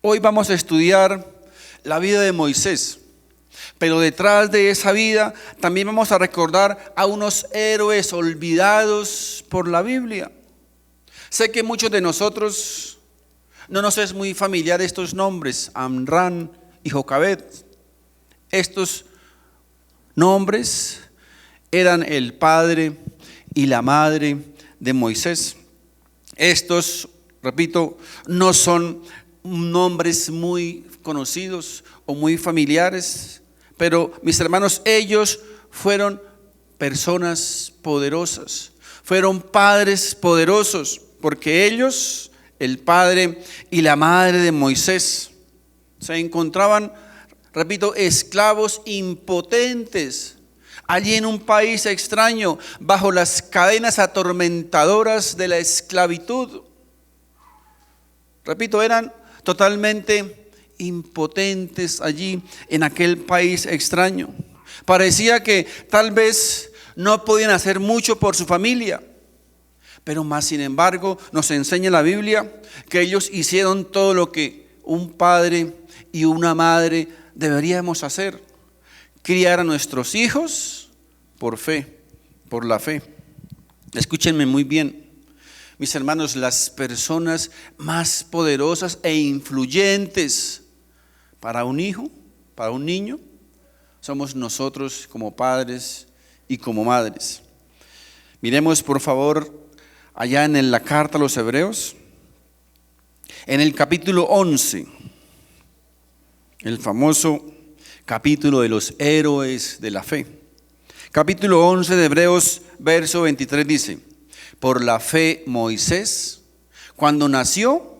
Hoy vamos a estudiar la vida de Moisés, pero detrás de esa vida también vamos a recordar a unos héroes olvidados por la Biblia. Sé que muchos de nosotros no nos es muy familiar estos nombres, Amram y Jocabed. Estos nombres eran el padre y la madre de Moisés. Estos, repito, no son nombres muy conocidos o muy familiares, pero mis hermanos, ellos fueron personas poderosas, fueron padres poderosos, porque ellos, el padre y la madre de Moisés, se encontraban, repito, esclavos impotentes allí en un país extraño, bajo las cadenas atormentadoras de la esclavitud. Repito, eran totalmente impotentes allí en aquel país extraño. Parecía que tal vez no podían hacer mucho por su familia, pero más sin embargo nos enseña la Biblia que ellos hicieron todo lo que un padre y una madre deberíamos hacer: criar a nuestros hijos por fe, por la fe. Escúchenme muy bien, mis hermanos, las personas más poderosas e influyentes para un hijo, para un niño, somos nosotros como padres y como madres. Miremos por favor allá en la carta a los Hebreos, en el capítulo 11, el famoso capítulo de los héroes de la fe. Capítulo 11 de Hebreos, verso 23 dice: por la fe Moisés, cuando nació,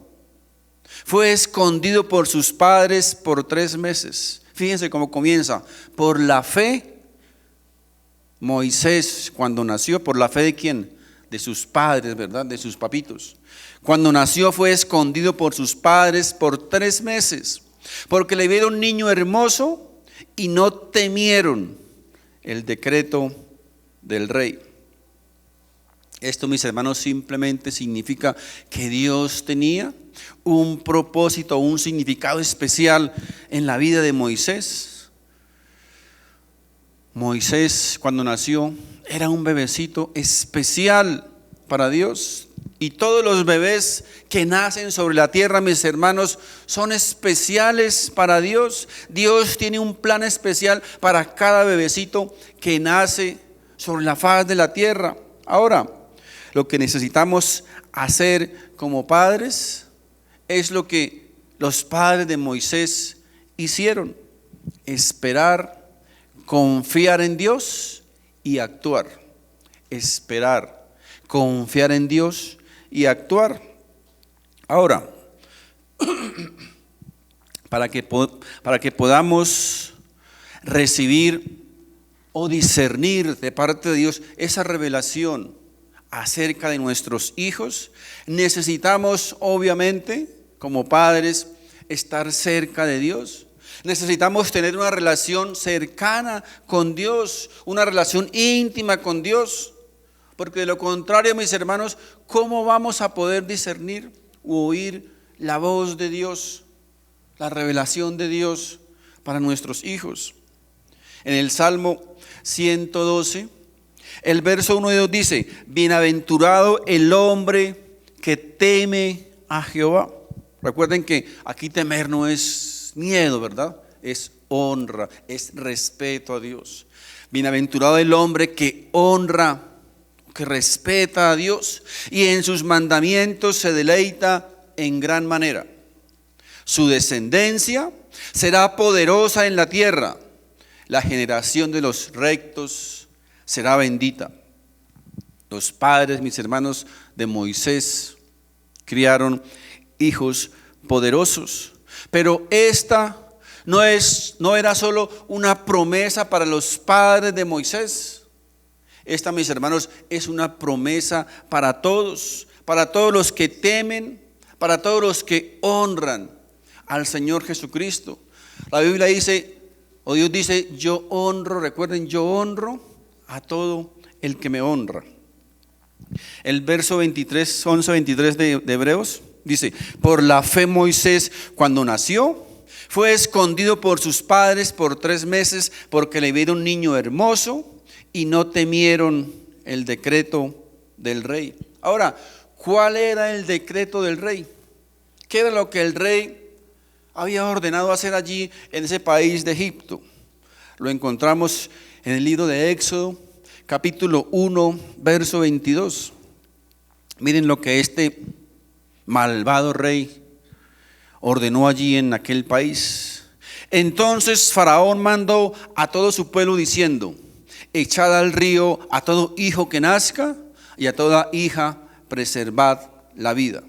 fue escondido por sus padres por 3 meses. Fíjense cómo comienza: por la fe Moisés, cuando nació. ¿Por la fe de quién? De sus padres, ¿verdad? De sus papitos. Cuando nació fue escondido por sus padres por 3 meses, porque le vieron niño hermoso y no temieron el decreto del rey. Esto, mis hermanos, simplemente significa que Dios tenía un propósito, un significado especial en la vida de Moisés. Moisés, cuando nació, era un bebecito especial para Dios. Y todos los bebés que nacen sobre la tierra, mis hermanos, son especiales para Dios. Dios tiene un plan especial para cada bebecito que nace sobre la faz de la tierra. Ahora, lo que necesitamos hacer como padres es lo que los padres de Moisés hicieron: esperar, confiar en Dios y actuar. Esperar, confiar en Dios y actuar. Ahora, para que podamos recibir o discernir de parte de Dios esa revelación acerca de nuestros hijos, necesitamos, obviamente, como padres, estar cerca de Dios. Necesitamos tener una relación cercana con Dios, una relación íntima con Dios, porque de lo contrario, mis hermanos, ¿cómo vamos a poder discernir u oír la voz de Dios, la revelación de Dios para nuestros hijos? En el Salmo 112, el verso 1 y 2 dice: bienaventurado el hombre que teme a Jehová. Recuerden que aquí temer no es miedo, ¿verdad? Es honra, es respeto a Dios. Bienaventurado el hombre que honra, que respeta a Dios y en sus mandamientos se deleita en gran manera. Su descendencia será poderosa en la tierra. La generación de los rectos será bendita. Los padres, mis hermanos, de Moisés criaron hijos poderosos, pero esta no era solo una promesa para los padres de Moisés. Esta, mis hermanos, es una promesa para todos los que temen, para todos los que honran al Señor Jesucristo. La Biblia dice, o Dios dice: yo honro, recuerden, yo honro a todo el que me honra. El verso 23, 11, 23 de Hebreos Dice, por la fe Moisés, cuando nació, fue escondido por sus padres por 3 meses porque le vieron un niño hermoso y no temieron el decreto del rey. Ahora, ¿cuál era el decreto del rey? ¿Qué era lo que el rey había ordenado hacer allí en ese país de Egipto? Lo encontramos en el libro de Éxodo, capítulo 1, verso 22. Miren lo que este malvado rey ordenó allí en aquel país. Entonces Faraón mandó a todo su pueblo diciendo: echad al río a todo hijo que nazca y a toda hija preservad la vida.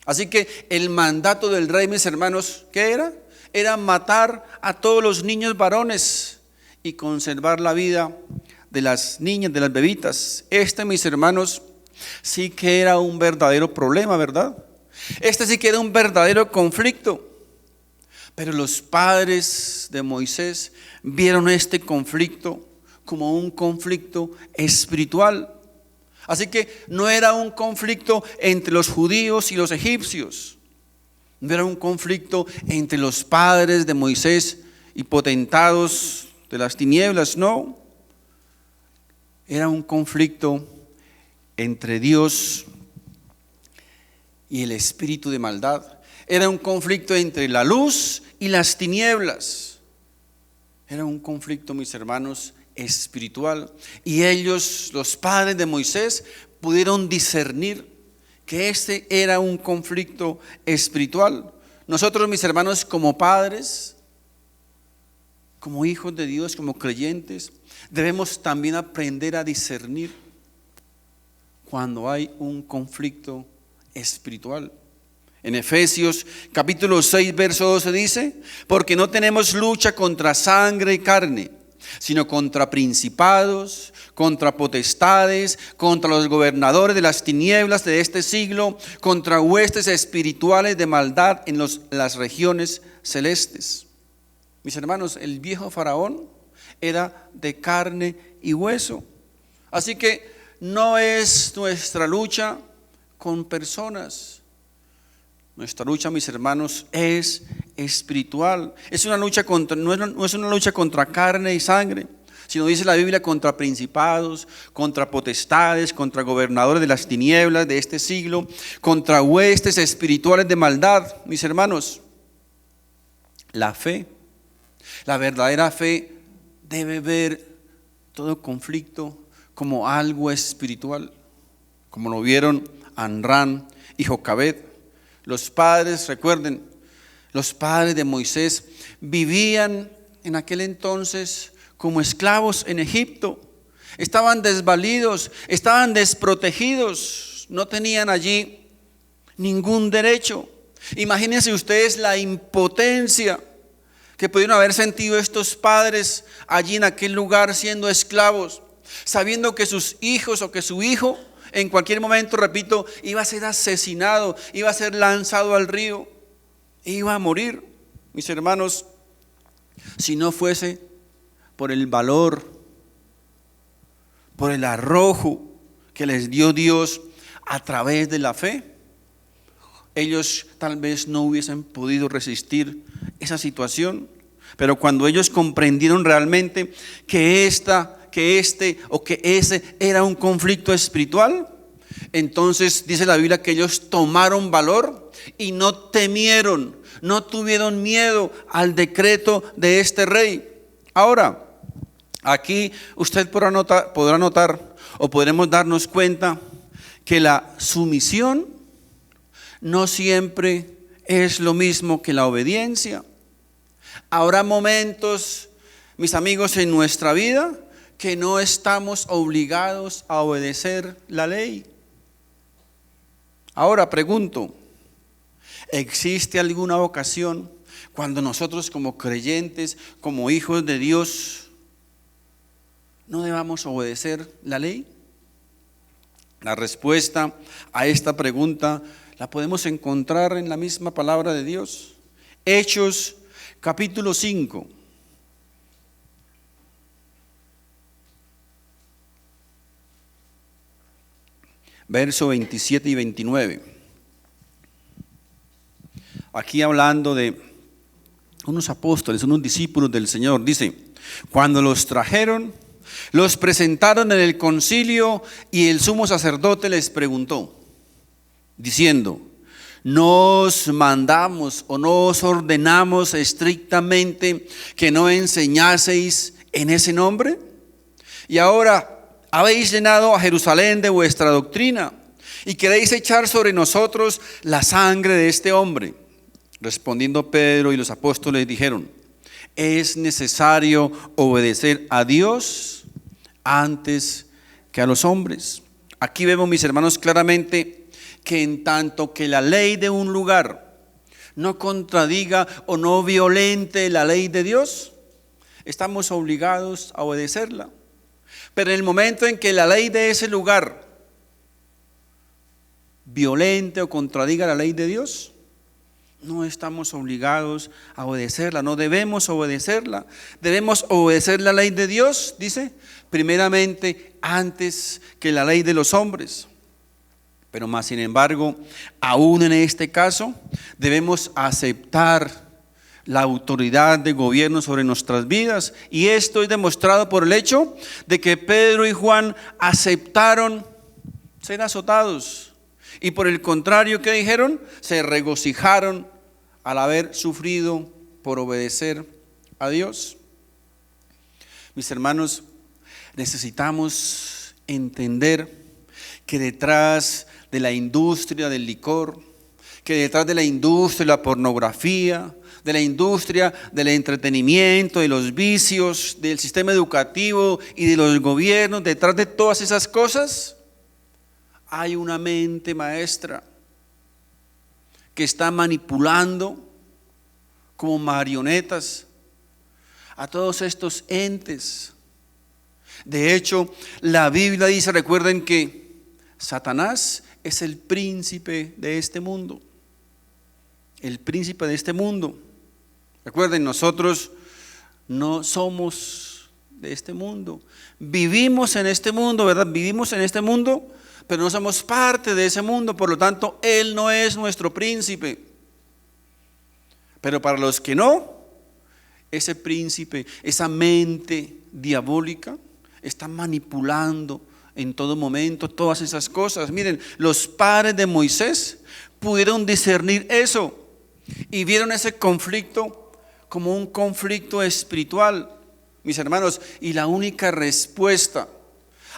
Así que el mandato del rey, mis hermanos, ¿qué era? Era matar a todos los niños varones y conservar la vida de las niñas, de las bebitas. Mis hermanos, sí que era un verdadero problema, ¿verdad? Sí que era un verdadero conflicto. Pero los padres de Moisés vieron este conflicto como un conflicto espiritual. Así que no era un conflicto entre los judíos y los egipcios. No era un conflicto entre los padres de Moisés y potentados de las tinieblas, no. Era un conflicto entre Dios y el espíritu de maldad. Era un conflicto entre la luz y las tinieblas. Era un conflicto, mis hermanos, espiritual. Y ellos, los padres de Moisés, pudieron discernir que era un conflicto espiritual. Nosotros, mis hermanos, como padres, como hijos de Dios, como creyentes, debemos también aprender a discernir cuando hay un conflicto espiritual. En Efesios capítulo 6, verso 12 dice: porque no tenemos lucha contra sangre y carne, sino contra principados, contra potestades, contra los gobernadores de las tinieblas de este siglo, contra huestes espirituales de maldad en las regiones celestes. Mis hermanos, el viejo Faraón era de carne y hueso. Así que no es nuestra lucha con personas. Nuestra lucha, mis hermanos, es espiritual. Es una lucha no es una lucha contra carne y sangre, sino, dice la Biblia, contra principados, contra potestades, contra gobernadores de las tinieblas de este siglo, contra huestes espirituales de maldad. Mis hermanos, la fe, la verdadera fe, debe ver todo conflicto como algo espiritual, como lo vieron Amram y Jocabed. Los padres, recuerden, los padres de Moisés vivían en aquel entonces como esclavos en Egipto. Estaban desvalidos, estaban desprotegidos, no tenían allí ningún derecho. Imagínense ustedes la impotencia que pudieron haber sentido estos padres allí en aquel lugar siendo esclavos, sabiendo que sus hijos o que su hijo en cualquier momento, repito, iba a ser asesinado, iba a ser lanzado al río, iba a morir. Mis hermanos, si no fuese por el valor, por el arrojo que les dio Dios a través de la fe, ellos tal vez no hubiesen podido resistir esa situación. Pero cuando ellos comprendieron realmente que ese era un conflicto espiritual, entonces dice la Biblia que ellos tomaron valor y no temieron, no tuvieron miedo al decreto de este rey. Ahora, aquí usted podrá notar o podremos darnos cuenta que la sumisión no siempre es lo mismo que la obediencia. Habrá momentos, mis amigos, en nuestra vida que no estamos obligados a obedecer la ley. Ahora pregunto, ¿existe alguna ocasión cuando nosotros como creyentes, como hijos de Dios, no debamos obedecer la ley? La respuesta a esta pregunta la podemos encontrar en la misma palabra de Dios. Hechos capítulo 5. Verso 27 y 29. aquí hablando de unos apóstoles, unos discípulos del Señor. Dice, cuando los trajeron, los presentaron en el concilio y el sumo sacerdote les preguntó, diciendo, ¿nos mandamos o nos ordenamos estrictamente que no enseñaseis en ese nombre? Y ahora habéis llenado a Jerusalén de vuestra doctrina y queréis echar sobre nosotros la sangre de este hombre. Respondiendo Pedro y los apóstoles dijeron, es necesario obedecer a Dios antes que a los hombres. Aquí vemos, mis hermanos, claramente que en tanto que la ley de un lugar no contradiga o no violente la ley de Dios, estamos obligados a obedecerla. Pero en el momento en que la ley de ese lugar violente o contradiga la ley de Dios, no estamos obligados a obedecerla, no debemos obedecerla. Debemos obedecer la ley de Dios, dice, primeramente antes que la ley de los hombres. Pero más sin embargo, aún en este caso, debemos aceptar la autoridad de gobierno sobre nuestras vidas. Y esto es demostrado por el hecho de que Pedro y Juan aceptaron ser azotados. Y por el contrario, ¿qué dijeron? Se regocijaron al haber sufrido por obedecer a Dios. Mis hermanos, necesitamos entender que detrás de la industria del licor, que detrás de la industria de la pornografía, de la industria del entretenimiento, de los vicios, del sistema educativo y de los gobiernos, detrás de todas esas cosas, hay una mente maestra que está manipulando como marionetas a todos estos entes. De hecho, la Biblia dice, recuerden que Satanás es el príncipe de este mundo. El príncipe de este mundo. Recuerden, nosotros no somos de este mundo. Vivimos en este mundo, ¿verdad? Vivimos en este mundo, pero no somos parte de ese mundo. Por lo tanto, Él no es nuestro príncipe. Pero para los que no, ese príncipe, esa mente diabólica, está manipulando en todo momento todas esas cosas. Miren, los padres de Moisés pudieron discernir eso y vieron ese conflicto como un conflicto espiritual, mis hermanos. Y la única respuesta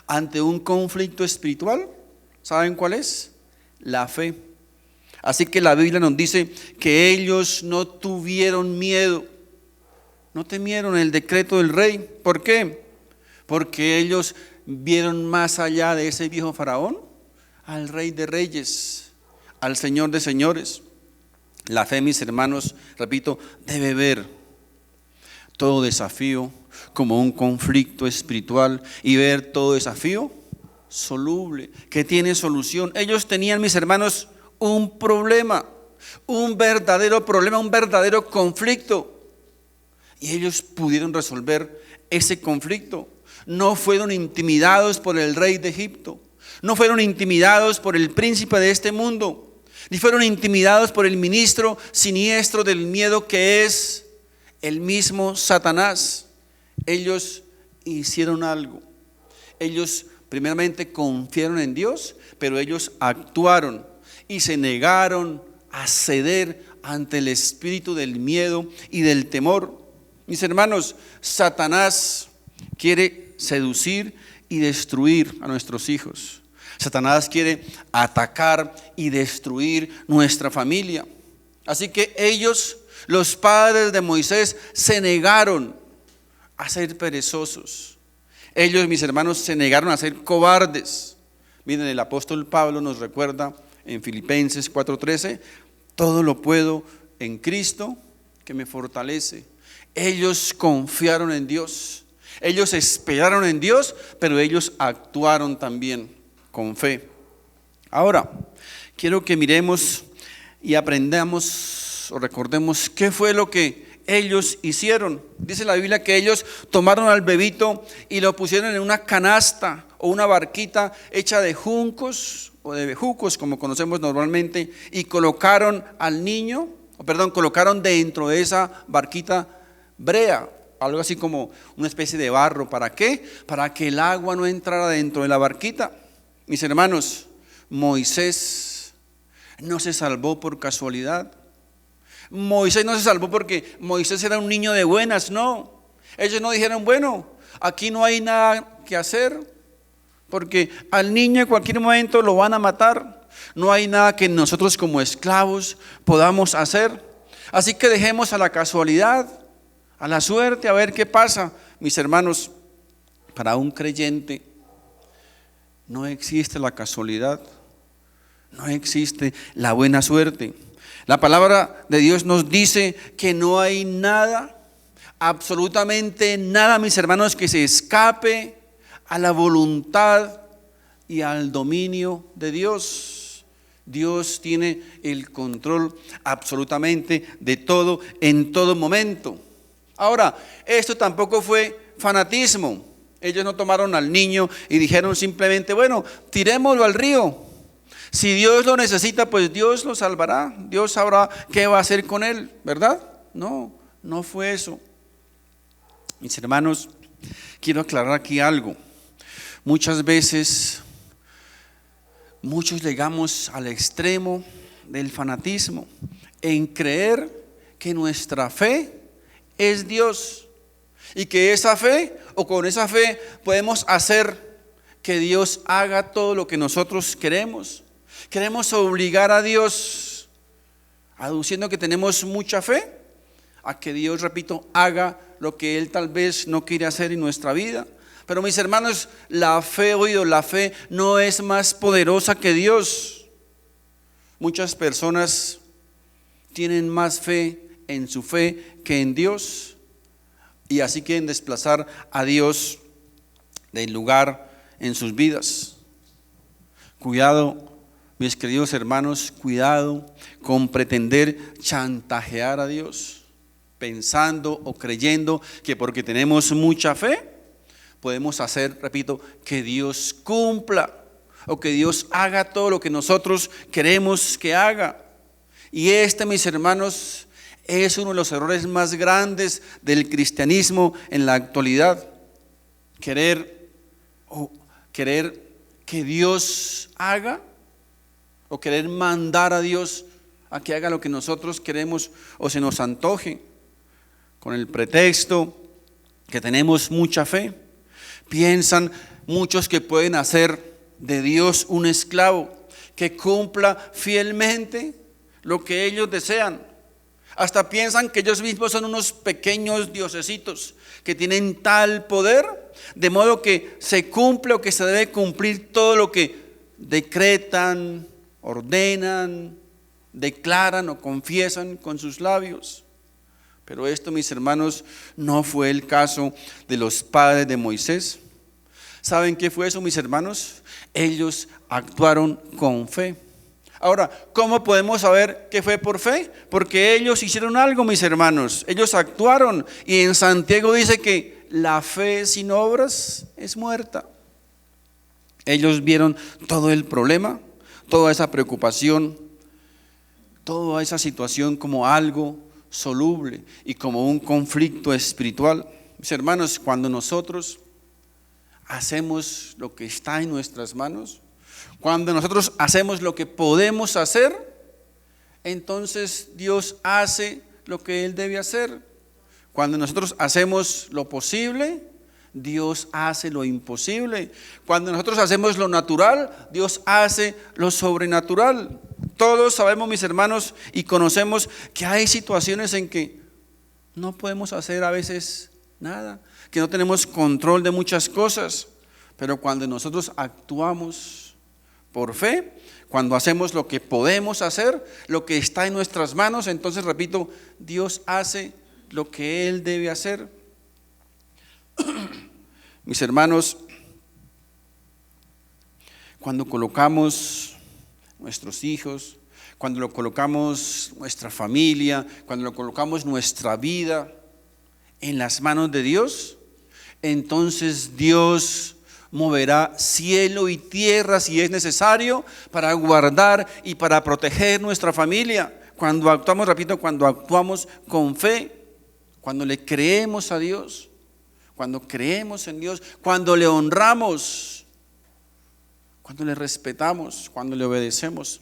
ante un conflicto espiritual, ¿saben cuál es? La fe. Así que la Biblia nos dice que ellos no tuvieron miedo, no temieron el decreto del rey. ¿Por qué? Porque ellos vieron más allá de ese viejo faraón al Rey de Reyes, al Señor de Señores. La fe, mis hermanos, repito, debe ver todo desafío como un conflicto espiritual y ver todo desafío soluble, que tiene solución. Ellos tenían, mis hermanos, un problema, un verdadero problema, un verdadero conflicto, y ellos pudieron resolver ese conflicto. No fueron intimidados por el rey de Egipto, no fueron intimidados por el príncipe de este mundo, ni fueron intimidados por el ministro siniestro del miedo que es el mismo Satanás. Ellos hicieron algo. Ellos primeramente confiaron en Dios, pero ellos actuaron y se negaron a ceder ante el espíritu del miedo y del temor. Mis hermanos, Satanás quiere seducir y destruir a nuestros hijos. Satanás quiere atacar y destruir nuestra familia. Así que ellos, los padres de Moisés, se negaron a ser perezosos. Ellos, mis hermanos, se negaron a ser cobardes. Miren, el apóstol Pablo nos recuerda en Filipenses 4:13, todo lo puedo en Cristo que me fortalece. Ellos confiaron en Dios, ellos esperaron en Dios, pero ellos actuaron también con fe. Ahora, quiero que miremos y aprendamos o recordemos qué fue lo que ellos hicieron. Dice la Biblia que ellos tomaron al bebito y lo pusieron en una canasta o una barquita hecha de juncos o de bejucos, como conocemos normalmente, y colocaron al niño colocaron dentro de esa barquita brea, algo así como una especie de barro. ¿Para qué? Para que el agua no entrara dentro de la barquita. Mis hermanos, Moisés no se salvó por casualidad. Moisés no se salvó porque Moisés era un niño de buenas, no. Ellos no dijeron, bueno, aquí no hay nada que hacer, porque al niño en cualquier momento lo van a matar. No hay nada que nosotros como esclavos podamos hacer. Así que dejemos a la casualidad, a la suerte, a ver qué pasa. Mis hermanos, para un creyente no existe la casualidad, no existe la buena suerte. La palabra de Dios nos dice que no hay nada, absolutamente nada, mis hermanos, que se escape a la voluntad y al dominio de Dios. Dios tiene el control absolutamente de todo en todo momento. Ahora, esto tampoco fue fanatismo. Ellos no tomaron al niño y dijeron simplemente, bueno, tirémoslo al río. Si Dios lo necesita, pues Dios lo salvará. Dios sabrá qué va a hacer con él, ¿verdad? No, no fue eso. Mis hermanos, quiero aclarar aquí algo. Muchas veces, muchos llegamos al extremo del fanatismo en creer que nuestra fe es Dios y que esa fe, o con esa fe podemos hacer que Dios haga todo lo que nosotros queremos. Queremos obligar a Dios, aduciendo que tenemos mucha fe, a que Dios, repito, haga lo que Él tal vez no quiere hacer en nuestra vida. Pero mis hermanos, la fe no es más poderosa que Dios. Muchas personas tienen más fe en su fe que en Dios, y así quieren desplazar a Dios del lugar en sus vidas. Cuidado, mis queridos hermanos, cuidado con pretender chantajear a Dios, pensando o creyendo que porque tenemos mucha fe podemos hacer, repito, que Dios cumpla o que Dios haga todo lo que nosotros queremos que haga. Y mis hermanos, es uno de los errores más grandes del cristianismo en la actualidad. Querer que Dios haga, o querer mandar a Dios a que haga lo que nosotros queremos o se nos antoje, con el pretexto que tenemos mucha fe. Piensan muchos que pueden hacer de Dios un esclavo que cumpla fielmente lo que ellos desean. Hasta piensan que ellos mismos son unos pequeños diosesitos que tienen tal poder, de modo que se cumple o que se debe cumplir todo lo que decretan, ordenan, declaran o confiesan con sus labios. Pero esto, mis hermanos, no fue el caso de los padres de Moisés. ¿Saben qué fue eso, mis hermanos? Ellos actuaron con fe. Ahora, ¿cómo podemos saber que fue por fe? Porque ellos hicieron algo, mis hermanos. Ellos actuaron, y en Santiago dice que la fe sin obras es muerta. Ellos vieron todo el problema, toda esa preocupación, toda esa situación como algo soluble y como un conflicto espiritual. Mis hermanos, cuando nosotros hacemos lo que está en nuestras manos, cuando nosotros hacemos lo que podemos hacer, entonces Dios hace lo que Él debe hacer. Cuando nosotros hacemos lo posible, Dios hace lo imposible. Cuando nosotros hacemos lo natural, Dios hace lo sobrenatural. Todos sabemos, mis hermanos, y conocemos que hay situaciones en que no podemos hacer a veces nada, que no tenemos control de muchas cosas, pero cuando nosotros actuamos por fe, cuando hacemos lo que podemos hacer, lo que está en nuestras manos, entonces, repito, Dios hace lo que Él debe hacer. Mis hermanos, cuando colocamos nuestros hijos, cuando lo colocamos nuestra familia, cuando lo colocamos nuestra vida en las manos de Dios, entonces Dios moverá cielo y tierra si es necesario para guardar y para proteger nuestra familia. cuando actuamos, repito, cuando actuamos con fe, cuando le creemos a Dios, cuando creemos en Dios, cuando le honramos, cuando le respetamos, cuando le obedecemos,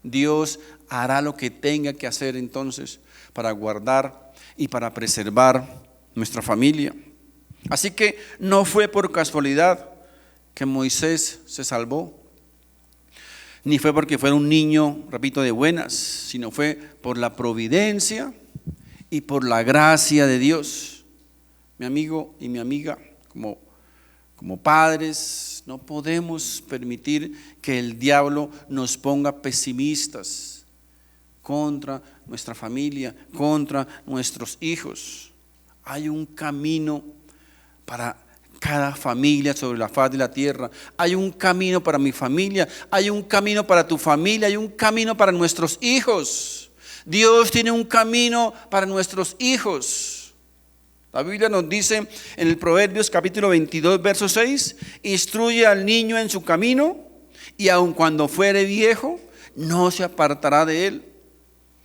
Dios hará lo que tenga que hacer entonces para guardar y para preservar nuestra familia. Así que no fue por casualidad que Moisés se salvó, ni fue porque fuera un niño, repito, de buenas, sino fue por la providencia y por la gracia de Dios. Mi amigo y mi amiga, como padres, no podemos permitir que el diablo nos ponga pesimistas contra nuestra familia, contra nuestros hijos. Hay un camino para cada familia sobre la faz de la tierra. Hay un camino para mi familia, hay un camino para tu familia, hay un camino para nuestros hijos. Dios tiene un camino para nuestros hijos. La Biblia nos dice en el Proverbios capítulo 22, verso 6, instruye al niño en su camino y aun cuando fuere viejo, no se apartará de él.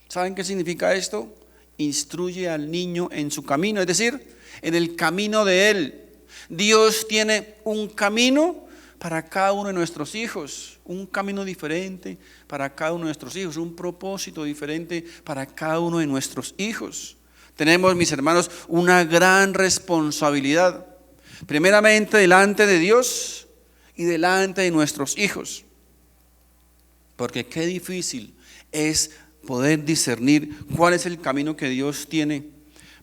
¿Saben qué significa esto? Instruye al niño en su camino, es decir, en el camino de él. Dios tiene un camino para cada uno de nuestros hijos, un camino diferente para cada uno de nuestros hijos, un propósito diferente para cada uno de nuestros hijos. Tenemos, mis hermanos, una gran responsabilidad, primeramente delante de Dios y delante de nuestros hijos, porque qué difícil es poder discernir cuál es el camino que Dios tiene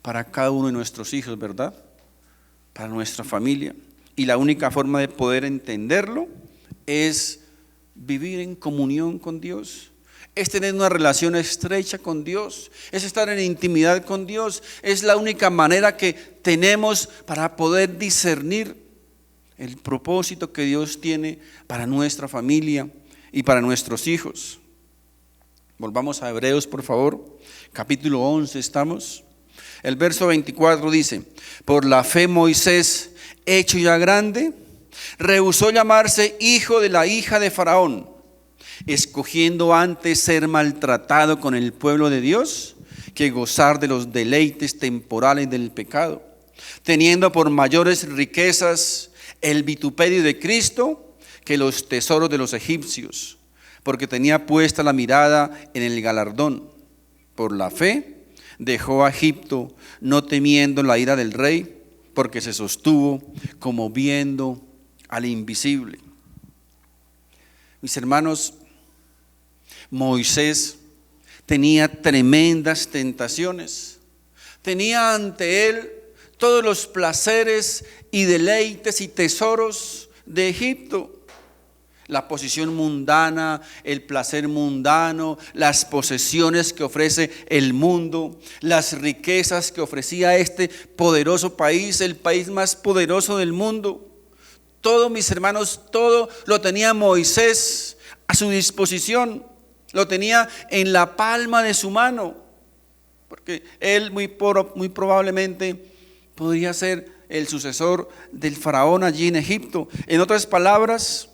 para cada uno de nuestros hijos, ¿verdad? Para nuestra familia. Y la única forma de poder entenderlo es vivir en comunión con Dios, es tener una relación estrecha con Dios, es estar en intimidad con Dios. Es la única manera que tenemos para poder discernir el propósito que Dios tiene para nuestra familia y para nuestros hijos. Volvamos a Hebreos, por favor, capítulo 11 estamos. El verso 24 dice: por la fe Moisés, hecho ya grande, rehusó llamarse hijo de la hija de Faraón, escogiendo antes ser maltratado con el pueblo de Dios que gozar de los deleites temporales del pecado, teniendo por mayores riquezas el vituperio de Cristo que los tesoros de los egipcios, porque tenía puesta la mirada en el galardón. Por la fe dejó a Egipto, no temiendo la ira del rey, porque se sostuvo como viendo al invisible. Mis hermanos, Moisés tenía tremendas tentaciones. Tenía ante él todos los placeres y deleites y tesoros de Egipto. La posición mundana, el placer mundano, las posesiones que ofrece el mundo, las riquezas que ofrecía este poderoso país, el país más poderoso del mundo. Todo, mis hermanos, todo lo tenía Moisés a su disposición, lo tenía en la palma de su mano, porque él muy probablemente podría ser el sucesor del faraón allí en Egipto. En otras palabras,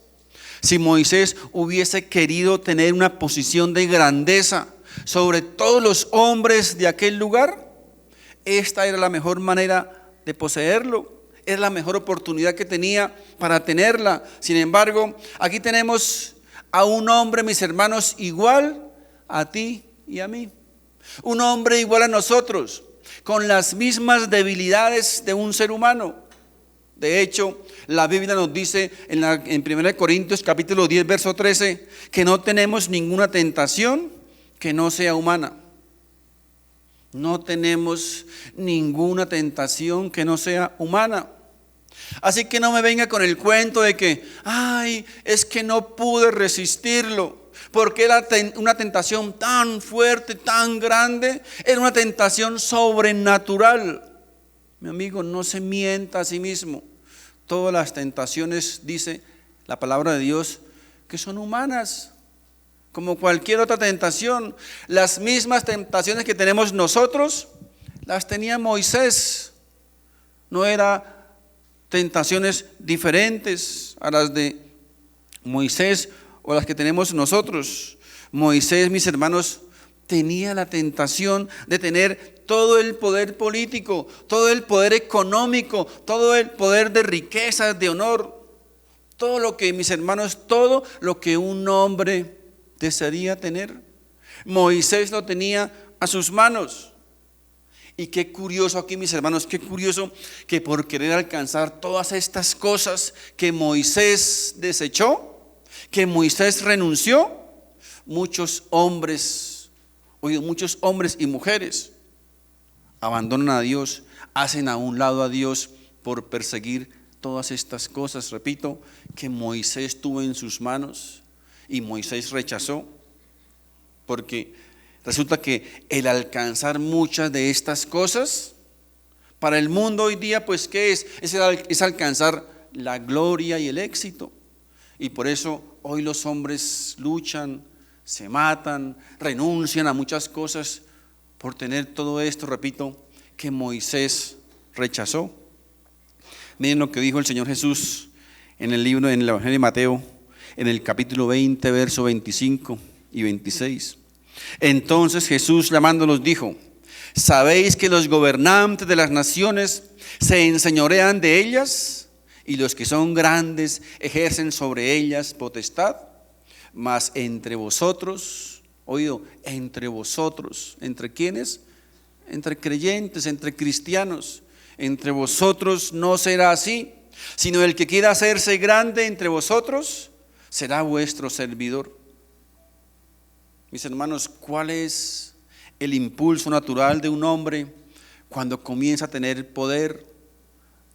si Moisés hubiese querido tener una posición de grandeza sobre todos los hombres de aquel lugar, esta era la mejor manera de poseerlo, era la mejor oportunidad que tenía para tenerla. Sin embargo, aquí tenemos a un hombre, mis hermanos, igual a ti y a mí, un hombre igual a nosotros, con las mismas debilidades de un ser humano. De hecho, la Biblia nos dice en 1 Corintios capítulo 10, verso 13, que no tenemos ninguna tentación que no sea humana. No tenemos ninguna tentación que no sea humana. Así que no me venga con el cuento de que, es que no pude resistirlo, porque era una tentación tan fuerte, tan grande, era una tentación sobrenatural. Mi amigo, no se mienta a sí mismo. Todas las tentaciones, dice la palabra de Dios, que son humanas, como cualquier otra tentación. Las mismas tentaciones que tenemos nosotros, las tenía Moisés. No eran tentaciones diferentes a las de Moisés o las que tenemos nosotros. Moisés, mis hermanos, tenía la tentación de tener todo el poder político, todo el poder económico, todo el poder de riquezas, de honor, todo lo que, mis hermanos, todo lo que un hombre desearía tener. Moisés lo tenía a sus manos. Y qué curioso aquí, mis hermanos, qué curioso que por querer alcanzar todas estas cosas que Moisés desechó, que Moisés renunció, muchos hombres y mujeres abandonan a Dios, hacen a un lado a Dios por perseguir todas estas cosas, repito, que Moisés tuvo en sus manos y Moisés rechazó, porque resulta que el alcanzar muchas de estas cosas, para el mundo hoy día, pues ¿qué es? Es alcanzar la gloria y el éxito. Y por eso hoy los hombres luchan, se matan, renuncian a muchas cosas por tener todo esto, repito, que Moisés rechazó. Miren lo que dijo el Señor Jesús en el Evangelio de Mateo, en el capítulo 20, verso 25 y 26. Entonces Jesús llamándolos dijo: ¿sabéis que los gobernantes de las naciones se enseñorean de ellas, y los que son grandes ejercen sobre ellas potestad? Mas entre vosotros, entre vosotros, ¿entre quiénes? Entre creyentes, entre cristianos. Entre vosotros no será así, sino el que quiera hacerse grande entre vosotros será vuestro servidor. Mis hermanos, ¿cuál es el impulso natural de un hombre cuando comienza a tener poder,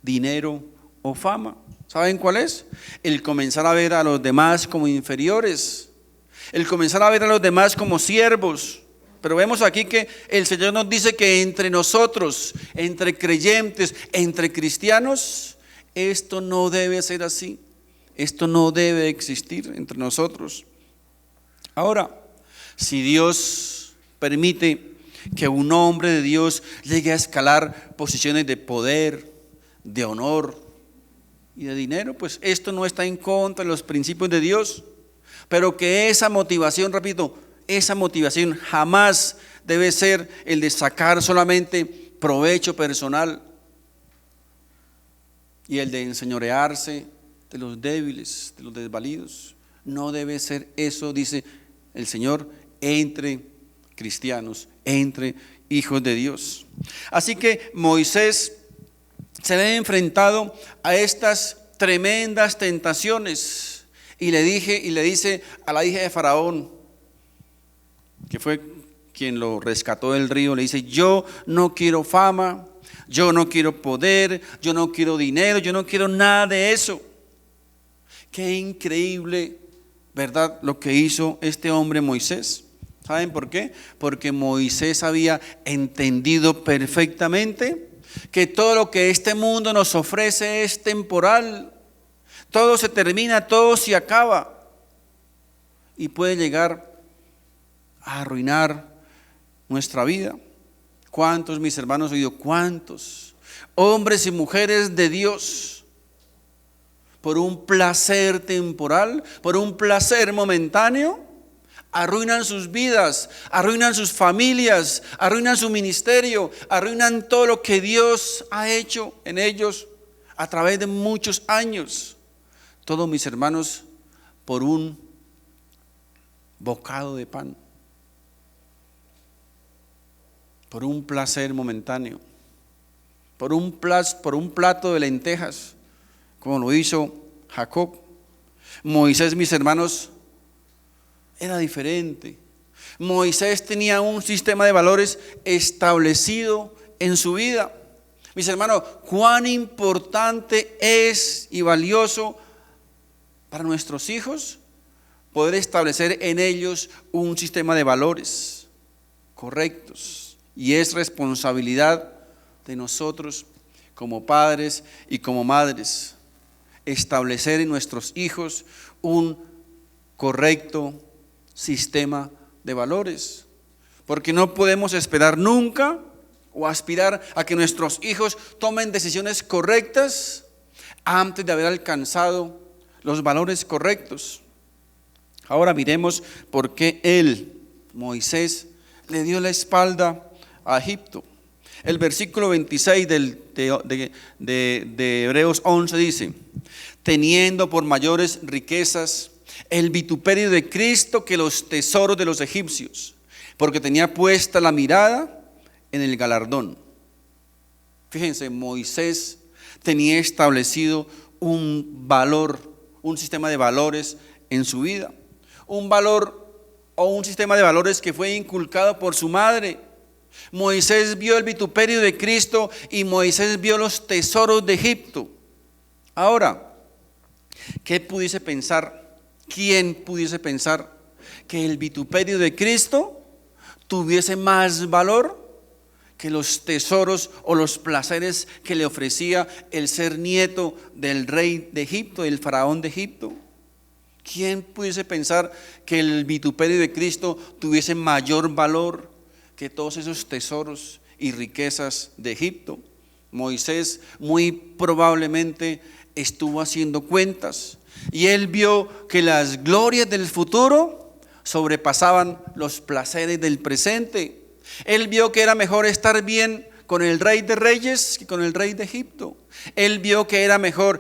dinero o fama? ¿Saben cuál es? El comenzar a ver a los demás como inferiores, el comenzar a ver a los demás como siervos. Pero vemos aquí que el Señor nos dice que entre nosotros, entre creyentes, entre cristianos, esto no debe ser así. Esto no debe existir entre nosotros. Ahora, si Dios permite que un hombre de Dios llegue a escalar posiciones de poder, de honor y de dinero, pues esto no está en contra de los principios de Dios, pero que esa motivación, repito, esa motivación jamás debe ser el de sacar solamente provecho personal y el de enseñorearse de los débiles, de los desvalidos. No debe ser eso, dice el Señor, entre cristianos, entre hijos de Dios. Así que Moisés se ve enfrentado a estas tremendas tentaciones y le dice a la hija de Faraón, que fue quien lo rescató del río, le dice: yo no quiero fama, yo no quiero poder, yo no quiero dinero, yo no quiero nada de eso. Qué increíble, ¿verdad?, lo que hizo este hombre Moisés. ¿Saben por qué? Porque Moisés había entendido perfectamente que todo lo que este mundo nos ofrece es temporal. Todo se termina, todo se acaba y puede llegar a arruinar nuestra vida. ¿Cuántos, mis hermanos, cuántos hombres y mujeres de Dios, por un placer temporal, por un placer momentáneo, arruinan sus vidas, arruinan sus familias, arruinan su ministerio, arruinan todo lo que Dios ha hecho en ellos a través de muchos años? Todos, mis hermanos, por un bocado de pan, por un placer momentáneo, por un plato de lentejas, como lo hizo Jacob. Moisés, mis hermanos, era diferente. Moisés tenía un sistema de valores establecido en su vida. Mis hermanos, cuán importante es y valioso para nuestros hijos poder establecer en ellos un sistema de valores correctos, y es responsabilidad de nosotros como padres y como madres establecer en nuestros hijos un correcto sistema de valores, porque no podemos esperar nunca o aspirar a que nuestros hijos tomen decisiones correctas antes de haber alcanzado los valores correctos. Ahora miremos por qué Moisés, le dio la espalda a Egipto. El versículo 26 de Hebreos 11 dice: teniendo por mayores riquezas el vituperio de Cristo que los tesoros de los egipcios, porque tenía puesta la mirada en el galardón. Fíjense, Moisés tenía establecido un valor, un sistema de valores en su vida. Un valor o un sistema de valores que fue inculcado por su madre. Moisés vio el vituperio de Cristo y Moisés vio los tesoros de Egipto. Ahora, ¿qué pudiese pensar? ¿Quién pudiese pensar que el vituperio de Cristo tuviese más valor que los tesoros o los placeres que le ofrecía el ser nieto del rey de Egipto, del faraón de Egipto? ¿Quién pudiese pensar que el vituperio de Cristo tuviese mayor valor que todos esos tesoros y riquezas de Egipto? Moisés muy probablemente estuvo haciendo cuentas y él vio que las glorias del futuro sobrepasaban los placeres del presente. Él vio que era mejor estar bien con el rey de reyes que con el rey de Egipto. Él vio que era mejor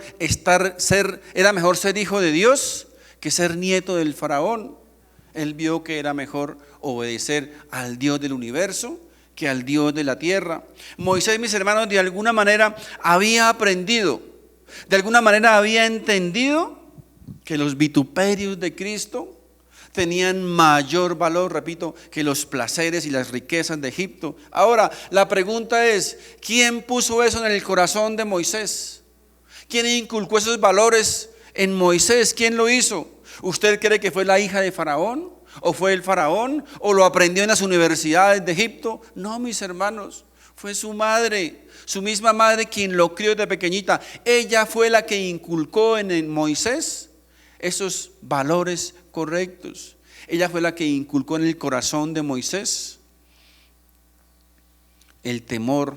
ser hijo de Dios que ser nieto del faraón. Él vio que era mejor obedecer al Dios del universo que al Dios de la tierra. Moisés, mis hermanos, de alguna manera había aprendido, de alguna manera había entendido que los vituperios de Cristo tenían mayor valor, repito, que los placeres y las riquezas de Egipto. Ahora, la pregunta es, ¿quién puso eso en el corazón de Moisés? ¿Quién inculcó esos valores en Moisés? ¿Quién lo hizo? ¿Usted cree que fue la hija de Faraón? ¿O fue el faraón? ¿O lo aprendió en las universidades de Egipto? No, mis hermanos, fue su madre, su misma madre quien lo crió de pequeñita. Ella fue la que inculcó en Moisés esos valores correctos. Ella fue la que inculcó en el corazón de Moisés el temor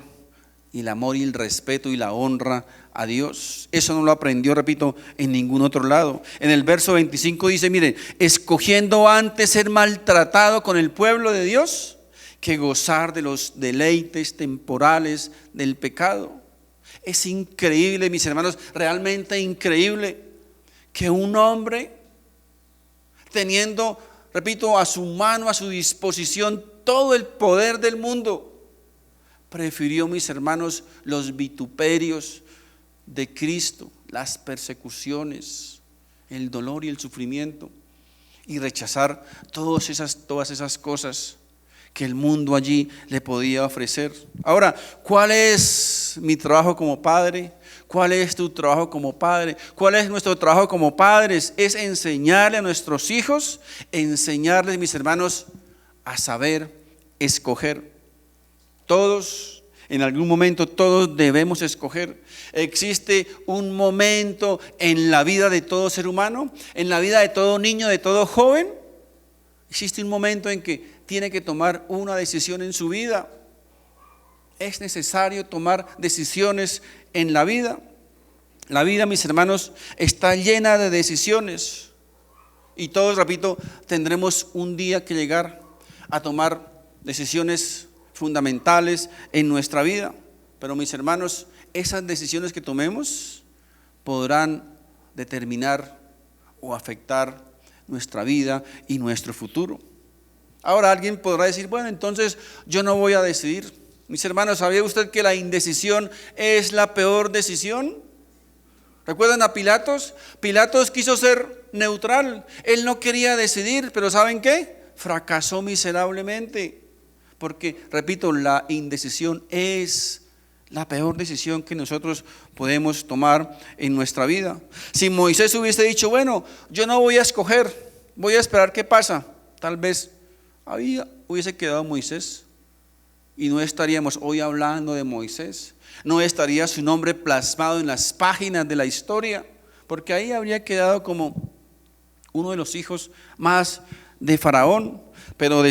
y el amor y el respeto y la honra a Dios. Eso no lo aprendió, repito, en ningún otro lado. En el verso 25 dice, miren, escogiendo antes ser maltratado con el pueblo de Dios que gozar de los deleites temporales del pecado. Es increíble, mis hermanos, realmente increíble que un hombre, teniendo, repito, a su mano, a su disposición todo el poder del mundo, prefirió, mis hermanos, los vituperios de Cristo, las persecuciones, el dolor y el sufrimiento, y rechazar todas esas cosas que el mundo allí le podía ofrecer. Ahora, ¿cuál es mi trabajo como padre? ¿Cuál es tu trabajo como padre? ¿Cuál es nuestro trabajo como padres? Es enseñarle a nuestros hijos, enseñarles, mis hermanos, a saber escoger. Todos, en algún momento, todos debemos escoger. Existe un momento en la vida de todo ser humano, en la vida de todo niño, de todo joven. Existe un momento en que tiene que tomar una decisión en su vida. Es necesario tomar decisiones en la vida. La vida, mis hermanos, está llena de decisiones. Y todos, repito, tendremos un día que llegar a tomar decisiones fundamentales en nuestra vida. Pero, mis hermanos, esas decisiones que tomemos podrán determinar o afectar nuestra vida y nuestro futuro. Ahora alguien podrá decir, bueno, entonces yo no voy a decidir. Mis hermanos, ¿sabía usted que la indecisión es la peor decisión? ¿Recuerdan a Pilatos? Pilatos quiso ser neutral, él no quería decidir, pero ¿saben qué? Fracasó miserablemente, porque, repito, la indecisión es la peor decisión que nosotros podemos tomar en nuestra vida. Si Moisés hubiese dicho, bueno, yo no voy a escoger, voy a esperar qué pasa, tal vez hubiese quedado Moisés y no estaríamos hoy hablando de Moisés, no estaría su nombre plasmado en las páginas de la historia, porque ahí habría quedado como uno de los hijos más de Faraón. Pero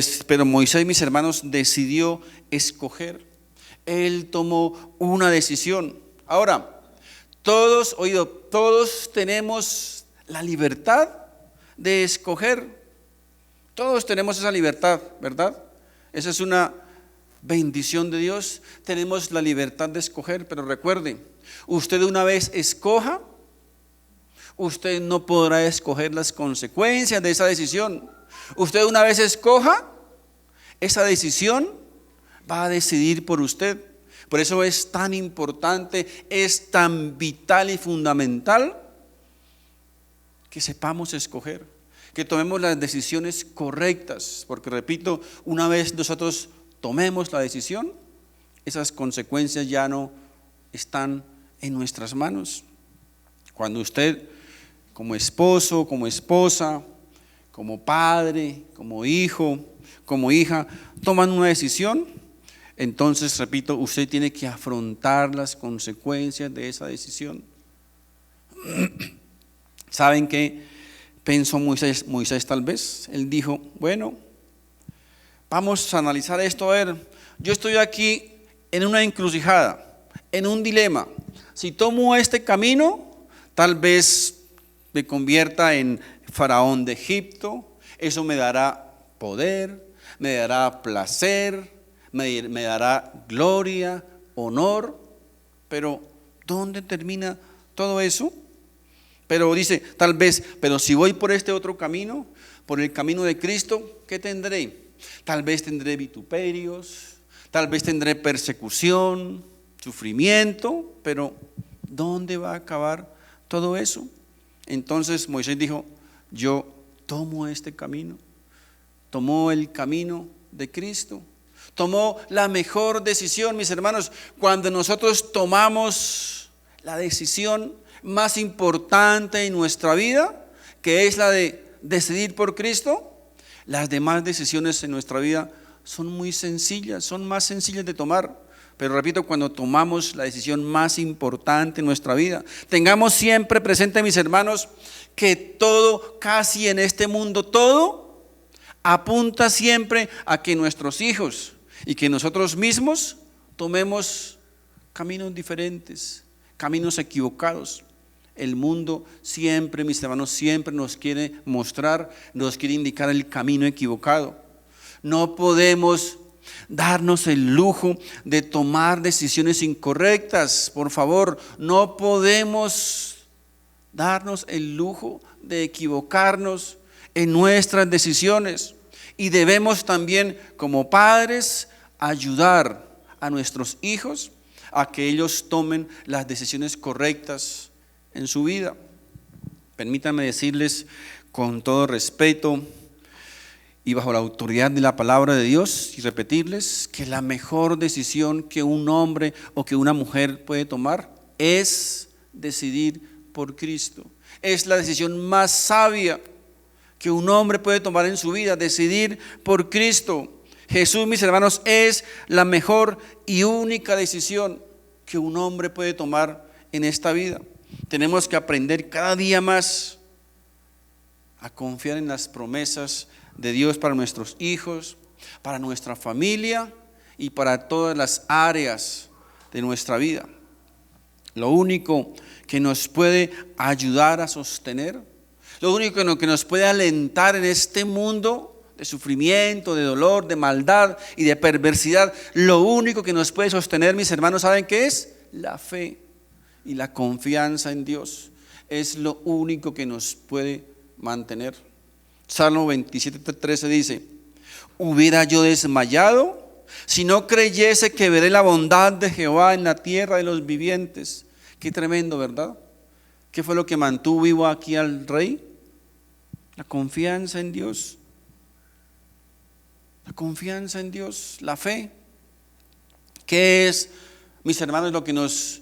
Moisés, mis hermanos, decidió escoger. Él tomó una decisión. Ahora, todos tenemos la libertad de escoger. Todos tenemos esa libertad, ¿verdad? Esa es una bendición de Dios. Tenemos la libertad de escoger, pero recuerde, usted una vez escoja, usted no podrá escoger las consecuencias de esa decisión. Usted una vez escoja, esa decisión va a decidir por usted. Por eso es tan importante, es tan vital y fundamental que sepamos escoger, que tomemos las decisiones correctas, porque repito, una vez nosotros tomemos la decisión, esas consecuencias ya no están en nuestras manos. Cuando usted, como esposo, como esposa, como padre, como hijo, como hija, toman una decisión, entonces, repito, usted tiene que afrontar las consecuencias de esa decisión. ¿Saben qué pensó Moisés tal vez? Él dijo, bueno, vamos a analizar esto, a ver, yo estoy aquí en una encrucijada, en un dilema. Si tomo este camino, tal vez me convierta en faraón de Egipto, eso me dará poder, me dará placer, me dará gloria, honor, pero ¿dónde termina todo eso? Pero dice, tal vez, pero si voy por este otro camino, por el camino de Cristo, ¿qué tendré? Tal vez tendré vituperios, tal vez tendré persecución, sufrimiento, pero ¿dónde va a acabar todo eso? Entonces Moisés dijo, yo tomo este camino, tomó el camino de Cristo, tomó la mejor decisión, mis hermanos. Cuando nosotros tomamos la decisión más importante en nuestra vida, que es la de decidir por Cristo, las demás decisiones en nuestra vida son muy sencillas, son más sencillas de tomar. Pero repito, cuando tomamos la decisión más importante en nuestra vida, tengamos siempre presente, mis hermanos, que todo, casi en este mundo, todo apunta siempre a que nuestros hijos y que nosotros mismos tomemos caminos diferentes, caminos equivocados. El mundo siempre, mis hermanos, siempre nos quiere mostrar, nos quiere indicar el camino equivocado. No podemos darnos el lujo de tomar decisiones incorrectas, por favor. No podemos darnos el lujo de equivocarnos en nuestras decisiones. Y debemos también, como padres, ayudar a nuestros hijos a que ellos tomen las decisiones correctas en su vida. Permítanme decirles con todo respeto y bajo la autoridad de la palabra de Dios y repetirles que la mejor decisión que un hombre o que una mujer puede tomar es decidir por Cristo. Es la decisión más sabia que un hombre puede tomar en su vida, decidir por Cristo. Jesús, mis hermanos, es la mejor y única decisión que un hombre puede tomar en esta vida. Tenemos que aprender cada día más a confiar en las promesas de Dios para nuestros hijos, para nuestra familia y para todas las áreas de nuestra vida. Lo único que nos puede ayudar a sostener, lo único que nos puede alentar en este mundo de sufrimiento, de dolor, de maldad y de perversidad, lo único que nos puede sostener, mis hermanos, ¿saben qué es? La fe y la confianza en Dios. Es lo único que nos puede mantener. Salmo 27:13 dice, hubiera yo desmayado si no creyese que veré la bondad de Jehová en la tierra de los vivientes. Qué tremendo, ¿verdad? ¿Qué fue lo que mantuvo vivo aquí al rey? La confianza en Dios. La confianza en Dios, la fe. ¿Qué es, mis hermanos, lo que nos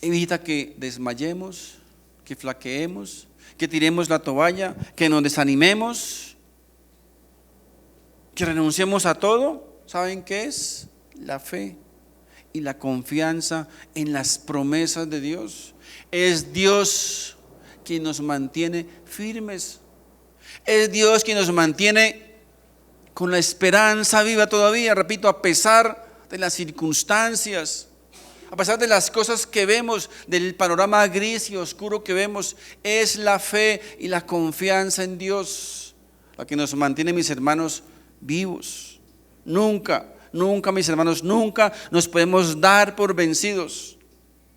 evita que desmayemos, que flaqueemos, que tiremos la toalla, que nos desanimemos, que renunciemos a todo? ¿Saben qué es? La fe y la confianza en las promesas de Dios. Es Dios quien nos mantiene firmes. Es Dios quien nos mantiene con la esperanza viva todavía, repito, a pesar de las circunstancias, a pesar de las cosas que vemos, del panorama gris y oscuro que vemos. Es la fe y la confianza en Dios la que nos mantiene, mis hermanos, vivos. Nunca, nunca, mis hermanos, nunca nos podemos dar por vencidos.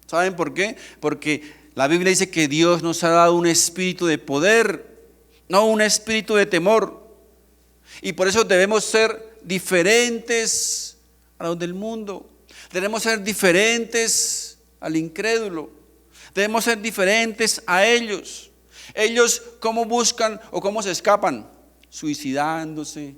¿Saben por qué? Porque la Biblia dice que Dios nos ha dado un espíritu de poder, no un espíritu de temor. Y por eso debemos ser diferentes a los del mundo. Debemos ser diferentes al incrédulo. Debemos ser diferentes a ellos. Ellos, ¿cómo buscan o cómo se escapan? Suicidándose,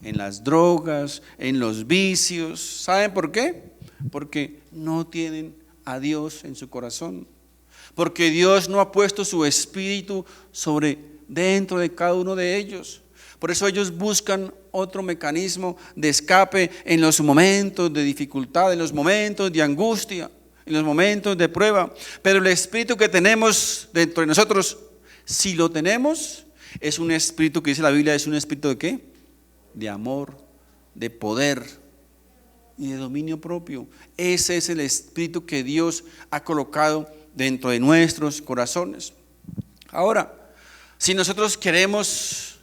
en las drogas, en los vicios. ¿Saben por qué? Porque no tienen a Dios en su corazón. Porque Dios no ha puesto su espíritu dentro de cada uno de ellos. Por eso ellos buscan otro mecanismo de escape en los momentos de dificultad, en los momentos de angustia, en los momentos de prueba. Pero el espíritu que tenemos dentro de nosotros, si lo tenemos, es un espíritu que dice la Biblia, es un espíritu ¿de qué? De amor, de poder y de dominio propio. Ese es el espíritu que Dios ha colocado dentro de nuestros corazones. Ahora, si nosotros queremos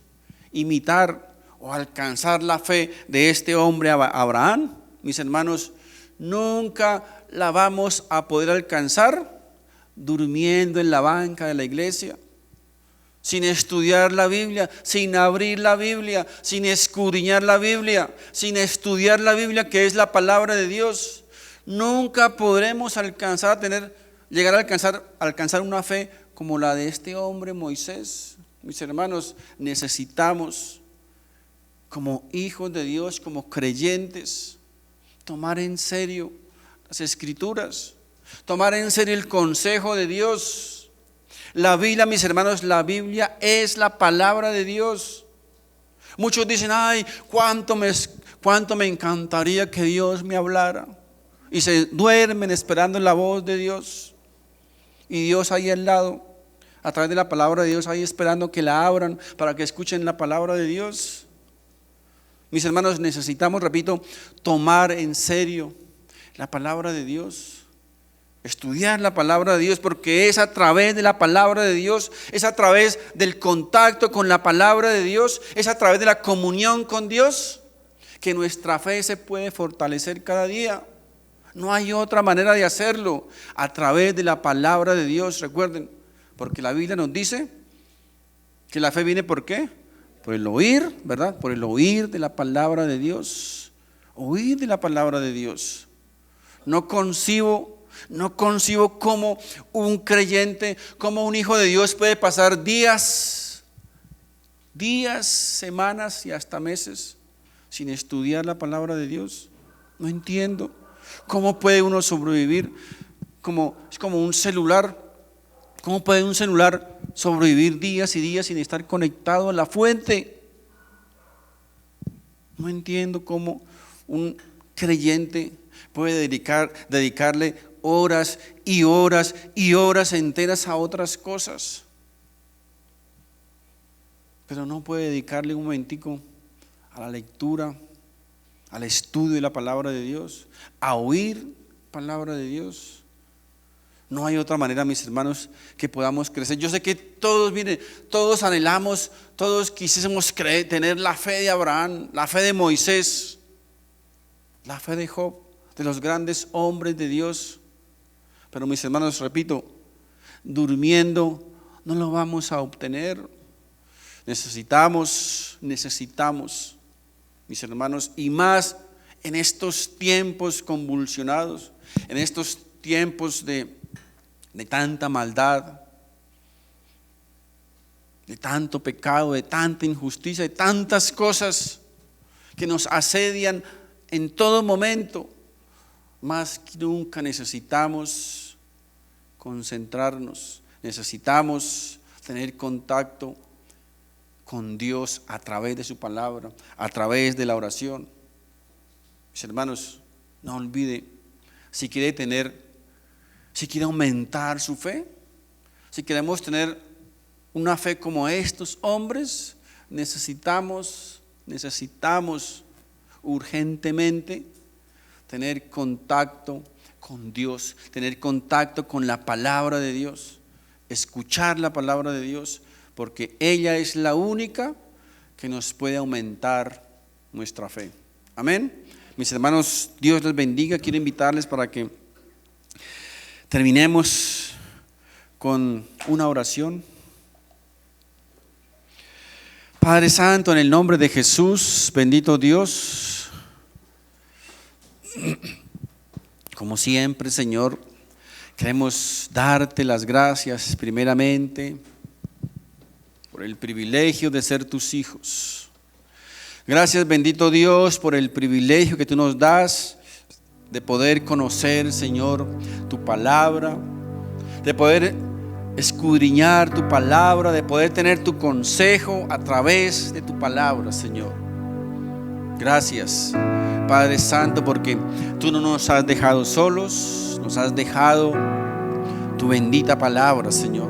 imitar o alcanzar la fe de este hombre Abraham, mis hermanos, nunca la vamos a poder alcanzar durmiendo en la banca de la iglesia, sin estudiar la Biblia, sin abrir la Biblia, sin escudriñar la Biblia, sin estudiar la Biblia, que es la palabra de Dios. Nunca podremos llegar a alcanzar una fe como la de este hombre Moisés. Mis hermanos, necesitamos, como hijos de Dios, como creyentes, tomar en serio las Escrituras, tomar en serio el consejo de Dios. La Biblia, mis hermanos, la Biblia es la palabra de Dios. Muchos dicen, ay, cuánto me encantaría que Dios me hablara. Y se duermen esperando la voz de Dios. Y Dios ahí al lado, a través de la palabra de Dios, ahí esperando que la abran para que escuchen la palabra de Dios. Mis hermanos, necesitamos, repito, tomar en serio la palabra de Dios. Estudiar la palabra de Dios, porque es a través de la palabra de Dios, es a través del contacto con la palabra de Dios, es a través de la comunión con Dios que nuestra fe se puede fortalecer cada día. No hay otra manera de hacerlo, a través de la palabra de Dios. Recuerden, porque la Biblia nos dice que la fe viene ¿por qué? Por el oír, ¿verdad? Por el oír de la palabra de Dios. Oír de la palabra de Dios. No concibo cómo un creyente, cómo un hijo de Dios puede pasar días, semanas y hasta meses sin estudiar la palabra de Dios. No entiendo. ¿Cómo puede uno sobrevivir? Es como un celular. ¿Cómo puede un celular sobrevivir días y días sin estar conectado a la fuente? No entiendo cómo un creyente puede dedicarle horas y horas y horas enteras a otras cosas, pero no puede dedicarle un momentico a la lectura, al estudio de la palabra de Dios, a oír palabra de Dios. No hay otra manera, mis hermanos, que podamos crecer. Yo sé que todos anhelamos, todos quisiésemos tener la fe de Abraham, la fe de Moisés, la fe de Job, de los grandes hombres de Dios. Pero mis hermanos, repito, durmiendo no lo vamos a obtener. Necesitamos, mis hermanos, y más en estos tiempos convulsionados, en estos tiempos de tanta maldad, de tanto pecado, de tanta injusticia, de tantas cosas que nos asedian en todo momento. Más que nunca necesitamos concentrarnos, necesitamos tener contacto con Dios a través de su palabra, a través de la oración. Mis hermanos, no olvide, si quiere aumentar su fe, si queremos tener una fe como estos hombres, necesitamos urgentemente tener contacto con Dios, tener contacto con la palabra de Dios, escuchar la palabra de Dios, porque ella es la única que nos puede aumentar nuestra fe. Amén. Mis hermanos, Dios les bendiga. Quiero invitarles para que terminemos con una oración. Padre Santo, en el nombre de Jesús, bendito Dios, como siempre, Señor, queremos darte las gracias primeramente por el privilegio de ser tus hijos. Gracias, bendito Dios, por el privilegio que tú nos das de poder conocer, Señor, tu palabra, de poder escudriñar tu palabra, de poder tener tu consejo a través de tu palabra, Señor. Gracias, Padre Santo, porque tú no nos has dejado solos, nos has dejado tu bendita palabra, Señor.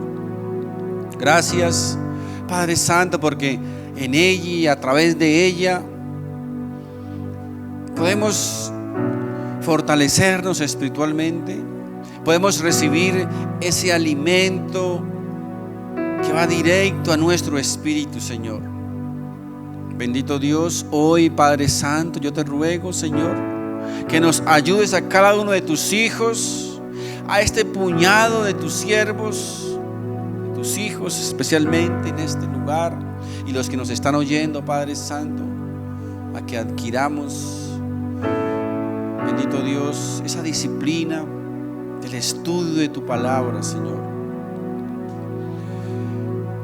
Gracias, Padre Santo, porque en ella y a través de ella podemos fortalecernos espiritualmente, podemos recibir ese alimento que va directo a nuestro espíritu, Señor. Bendito Dios, hoy, Padre Santo, yo te ruego, Señor, que nos ayudes a cada uno de tus hijos, a este puñado de tus siervos, de tus hijos especialmente en este lugar, y los que nos están oyendo, Padre Santo, a que adquiramos, bendito Dios, esa disciplina del estudio de tu palabra, Señor.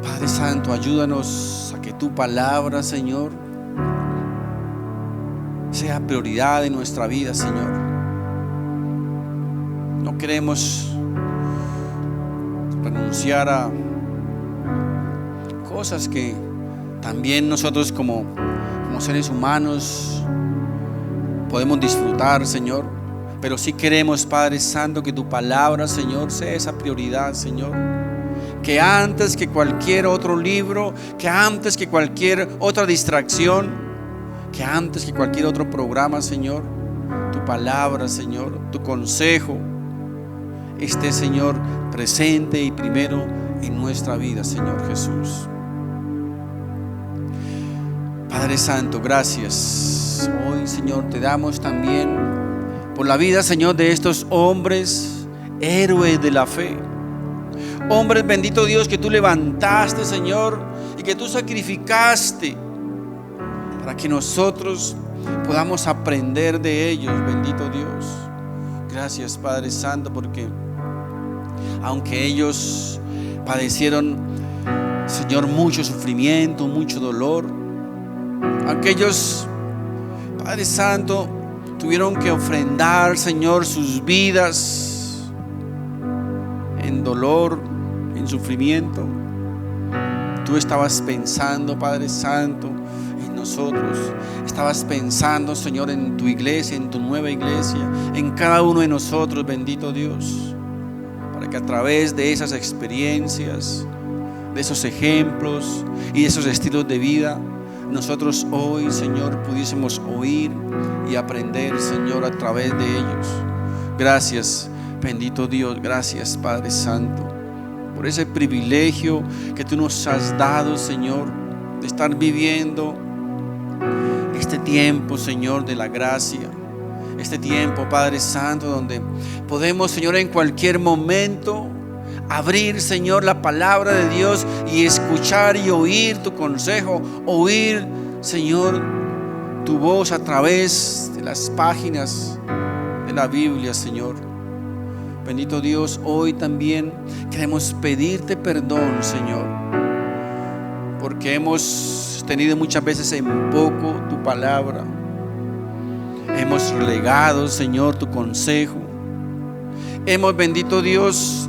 Padre Santo, ayúdanos a que tu palabra, Señor, sea prioridad en nuestra vida, Señor. No queremos renunciar a cosas que también nosotros como seres humanos podemos disfrutar, Señor, pero sí queremos, Padre Santo, que tu palabra, Señor, sea esa prioridad, Señor. Que antes que cualquier otro libro, que antes que cualquier otra distracción, que antes que cualquier otro programa, Señor, tu palabra, Señor, tu consejo esté, Señor, presente y primero en nuestra vida, Señor Jesús. Padre Santo, gracias. Hoy, Señor, te damos también por la vida, Señor, de estos hombres, héroes de la fe. Hombres, bendito Dios, que tú levantaste, Señor, y que tú sacrificaste para que nosotros podamos aprender de ellos, bendito Dios. Gracias, Padre Santo, porque aunque ellos padecieron, Señor, mucho sufrimiento, mucho dolor, aunque ellos, Padre Santo, tuvieron que ofrendar, Señor, sus vidas en dolor, en sufrimiento, tú estabas pensando, Padre Santo, en nosotros. Estabas pensando, Señor, en tu iglesia, en tu nueva iglesia, en cada uno de nosotros, bendito Dios, para que a través de esas experiencias, de esos ejemplos y de esos estilos de vida, nosotros hoy, Señor, pudiésemos oír y aprender, Señor, a través de ellos. Gracias, bendito Dios, gracias, Padre Santo, por ese privilegio que tú nos has dado, Señor, de estar viviendo este tiempo, Señor, de la gracia. Este tiempo, Padre Santo, donde podemos, Señor, en cualquier momento abrir, Señor, la palabra de Dios y escuchar y oír tu consejo, oír, Señor, tu voz a través de las páginas de la Biblia, Señor. Bendito Dios, hoy también queremos pedirte perdón, Señor, porque hemos tenido muchas veces en poco tu palabra. Hemos relegado, Señor, tu consejo. Hemos, bendito Dios,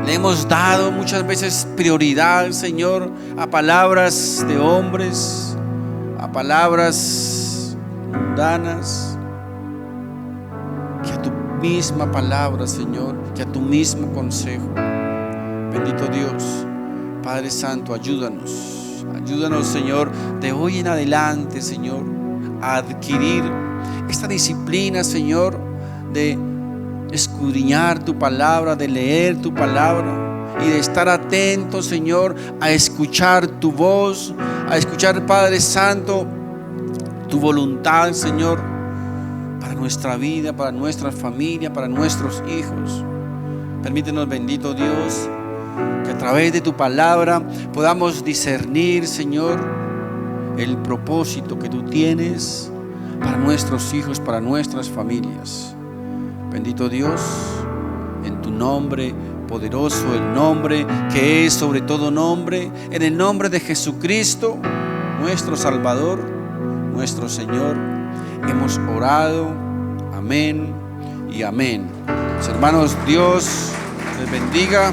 le hemos dado muchas veces prioridad, Señor, a palabras de hombres, a palabras mundanas, que a tu misma palabra, Señor, que a tu mismo consejo. Bendito Dios, Padre Santo, ayúdanos, Señor, de hoy en adelante, Señor, a adquirir esta disciplina, Señor, de escudriñar tu palabra, de leer tu palabra y de estar atentos, Señor, a escuchar tu voz, a escuchar, Padre Santo, tu voluntad, Señor, para nuestra vida, para nuestra familia, para nuestros hijos. Permítenos, bendito Dios, que a través de tu palabra podamos discernir, Señor, el propósito que tú tienes para nuestros hijos, para nuestras familias. Bendito Dios, en tu nombre poderoso, el nombre que es sobre todo nombre, en el nombre de Jesucristo, nuestro Salvador, nuestro Señor, hemos orado. Amén y amén. Mis hermanos, Dios les bendiga.